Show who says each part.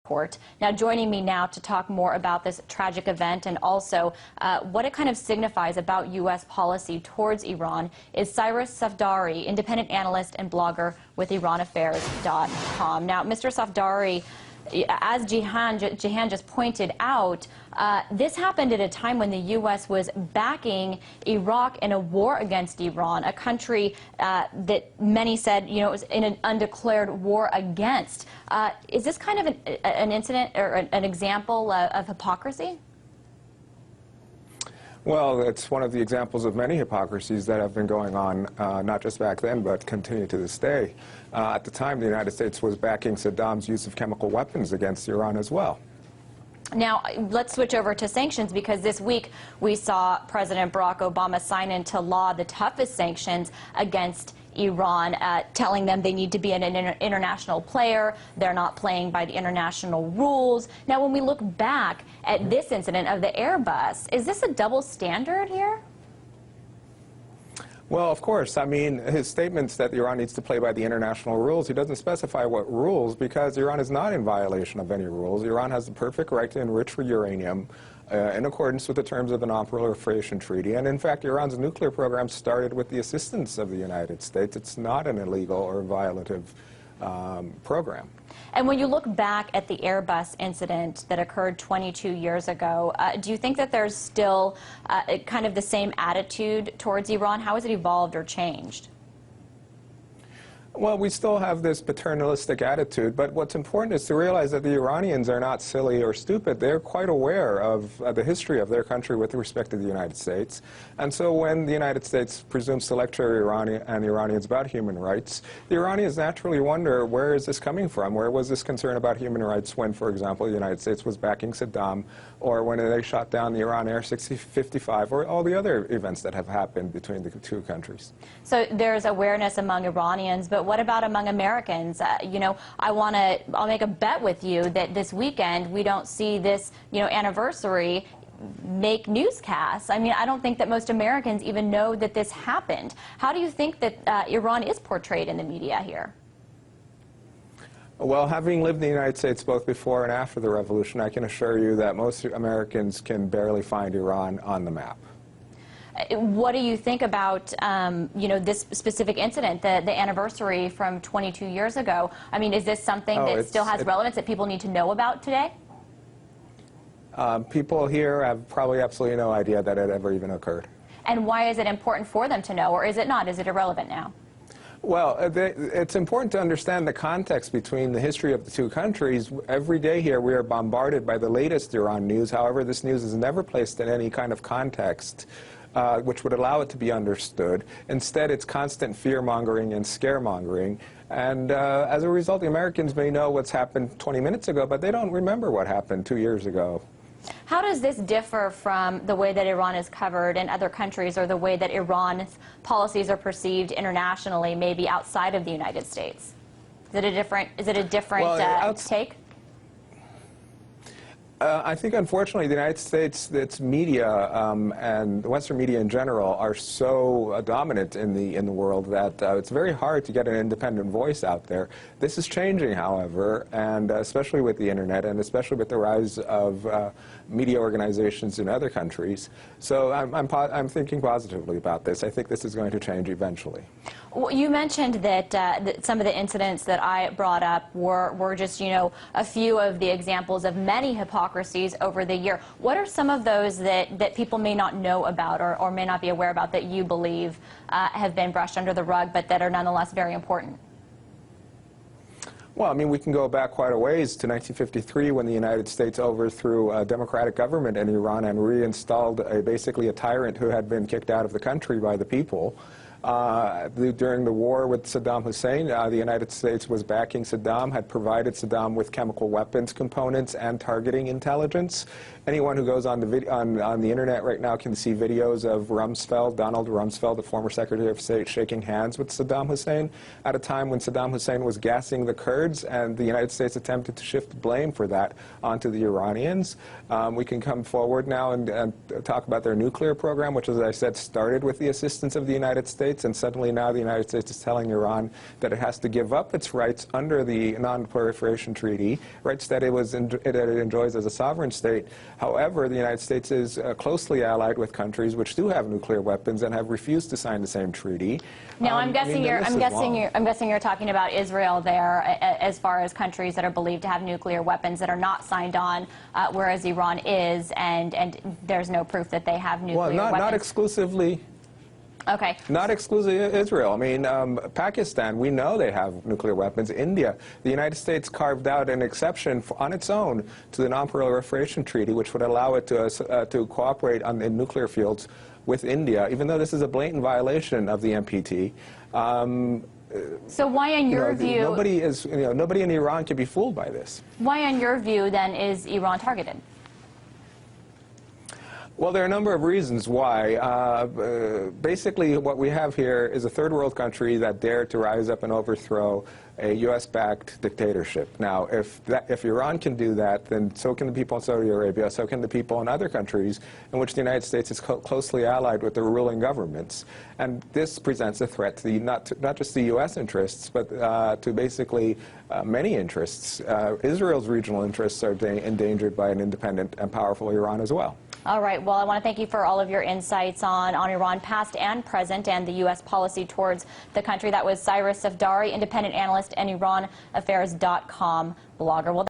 Speaker 1: court. Now, joining me now to talk more about this tragic event and also what it kind of signifies about U.S. policy towards Iran is Cyrus Safdari, independent analyst and blogger with IranAffairs.com. Now, Mr. Safdari, as Jihan just pointed out, this happened at a time when the U.S. was backing Iraq in a war against Iran, a country that many said, you know, was in an undeclared war against. Is this kind of an incident or an example of hypocrisy?
Speaker 2: Well, it's one of the examples of many hypocrisies that have been going on, not just back then, but continue to this day. At the time, the United States was backing Saddam's use of chemical weapons against Iran as well.
Speaker 1: Now, let's switch over to sanctions, because this week we saw President Barack Obama sign into law the toughest sanctions against Iran, telling them they need to be an international player. They're not playing by the international rules. Now, when we look back at this incident of the Airbus, is this a double standard here?
Speaker 2: Well, of course. I mean, his statements that Iran needs to play by the international rules, he doesn't specify what rules, because Iran is not in violation of any rules. Iran has the perfect right to enrich for uranium in accordance with the terms of the Non-Proliferation Treaty. And in fact, Iran's nuclear program started with the assistance of the United States. It's not an illegal or violative program.
Speaker 1: And when you look back at the Airbus incident that occurred 22 years ago, do you think that there's still kind of the same attitude towards Iran? How has it evolved or changed?
Speaker 2: Well, we still have this paternalistic attitude, but what's important is to realize that the Iranians are not silly or stupid. They're quite aware of the history of their country with respect to the United States. And so when the United States presumes to lecture Iranians about human rights, the Iranians naturally wonder, where is this coming from? Where was this concern about human rights when, for example, the United States was backing Saddam, or when they shot down the Iran Air 55, or all the other events that have happened between the two countries?
Speaker 1: So there's awareness among Iranians, but what about among Americans? You know, I'll make a bet with you that this weekend we don't see this, you know, anniversary make newscasts. I mean, I don't think that most Americans even know that this happened. How do you think that Iran is portrayed in the media here?
Speaker 2: Well, having lived in the United States both before and after the revolution, I can assure you that most Americans can barely find Iran on the map.
Speaker 1: What do you think about, you know, this specific incident, the anniversary from 22 years ago? I mean, is this something that still has relevance that people need to know about today?
Speaker 2: People here have probably absolutely no idea that it ever even occurred.
Speaker 1: And why is it important for them to know, or is it not? Is it irrelevant now?
Speaker 2: Well, it's important to understand the context between the history of the two countries. Every day here we are bombarded by the latest Iran news. However, this news is never placed in any kind of context which would allow it to be understood. Instead, it's constant fear-mongering and scaremongering. And as a result, the Americans may know what's happened 20 minutes ago, but they don't remember what happened 2 years ago.
Speaker 1: How does this differ from the way that Iran is covered in other countries, or the way that Iran's policies are perceived internationally, maybe outside of the United States? Is it a different take?
Speaker 2: I think, unfortunately, the United States, its media and the Western media in general are so dominant in the world that it's very hard to get an independent voice out there. This is changing, however, and especially with the internet, and especially with the rise of media organizations in other countries. So I'm thinking positively about this. I think this is going to change eventually.
Speaker 1: Well, you mentioned that some of the incidents that I brought up were just, you know, a few of the examples of many hypocrisies over the year. What are some of those that people may not know about or may not be aware about that you believe have been brushed under the rug, but that are nonetheless very important?
Speaker 2: Well, I mean, we can go back quite a ways to 1953 when the United States overthrew a democratic government in Iran and reinstalled basically a tyrant who had been kicked out of the country by the people. During the war with Saddam Hussein, the United States was backing Saddam, had provided Saddam with chemical weapons components and targeting intelligence. Anyone who goes on the internet right now can see videos of Donald Rumsfeld, the former Secretary of State, shaking hands with Saddam Hussein at a time when Saddam Hussein was gassing the Kurds, and the United States attempted to shift blame for that onto the Iranians. We can come forward now and talk about their nuclear program, which, as I said, started with the assistance of the United States. States, and suddenly now the United States is telling Iran that it has to give up its rights under the Non-Proliferation Treaty, rights that it enjoys as a sovereign state. However, the United States is closely allied with countries which do have nuclear weapons and have refused to sign the same treaty.
Speaker 1: Now, I'm guessing you're talking about Israel there, as far as countries that are believed to have nuclear weapons that are not signed on, whereas Iran is, and there's no proof that they have nuclear weapons.
Speaker 2: Well, not exclusively.
Speaker 1: Okay.
Speaker 2: Not exclusively Israel. I mean, Pakistan, we know they have nuclear weapons. India, the United States carved out an exception on its own to the Non-Proliferation Treaty, which would allow it to cooperate in nuclear fields with India, even though this is a blatant violation of the NPT.
Speaker 1: So why, in your view,
Speaker 2: nobody in Iran can be fooled by this.
Speaker 1: Why, in your view, then, is Iran targeted?
Speaker 2: Well, there are a number of reasons why. Basically, what we have here is a third world country that dared to rise up and overthrow a U.S.-backed dictatorship. Now, if Iran can do that, then so can the people in Saudi Arabia, so can the people in other countries in which the United States is closely allied with the ruling governments. And this presents a threat to not just the U.S. interests, but to basically many interests. Israel's regional interests are endangered by an independent and powerful Iran as well.
Speaker 1: All right. Well, I want to thank you for all of your insights on Iran, past and present, and the U.S. policy towards the country. That was Cyrus Safdari, independent analyst and IranAffairs.com blogger. Well,